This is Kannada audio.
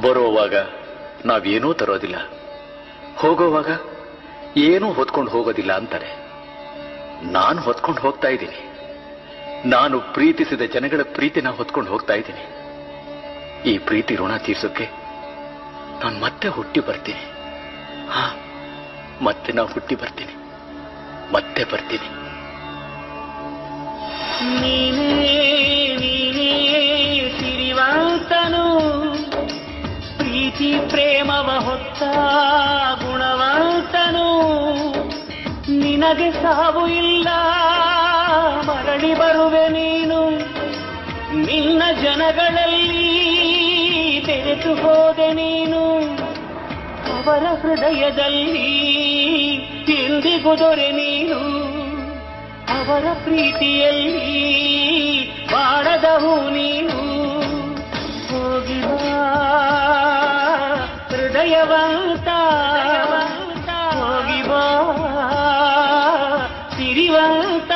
ಬರೋವಾಗ ನಾವೇನೂ ತರೋದಿಲ್ಲ, ಹೋಗೋವಾಗ ಏನೂ ಹೊತ್ಕೊಂಡು ಹೋಗೋದಿಲ್ಲ ಅಂತಾರೆ. ನಾನು ಹೊತ್ಕೊಂಡು ಹೋಗ್ತಾ ಇದ್ದೀನಿ. ನಾನು ಪ್ರೀತಿಸಿದ ಜನಗಳ ಪ್ರೀತಿನ ಹೊತ್ಕೊಂಡು ಹೋಗ್ತಾ ಇದ್ದೀನಿ. ಈ ಪ್ರೀತಿ ಋಣ ತೀರ್ಸೋಕೆ ನಾನು ಮತ್ತೆ ಹುಟ್ಟಿ ಬರ್ತೀನಿ. ಮತ್ತೆ ನಾವು ಹುಟ್ಟಿ ಬರ್ತೀನಿ, ಮತ್ತೆ ಬರ್ತೀನಿ. ನೀನೇ ಸಿರಿವಂತನು, ಪ್ರೀತಿ ಪ್ರೇಮವ ಹೊತ್ತ ಗುಣವಂತನು. ನಿನಗೆ ಸಾವು ಇಲ್ಲ, ಮರಳಿ ಬರುವೆ ನೀನು. ನಿನ್ನ ಜನಗಳಲ್ಲಿ ಬೆರೆತು ಹೋದೆ ನೀನು. ಅವರ ಹೃದಯದಲ್ಲಿ ಎಂದಿಗೂ ದೊರೆ ನೀನು. ಅವರ ಪ್ರೀತಿಯಲ್ಲಿ ಬಾಳದ ಹೂ ನೀನು. ಹೋಗಿ ಬಾ ಹೃದಯವಂತ, ಹೋಗಿ ಬಾ ಸಿರಿವಂತ.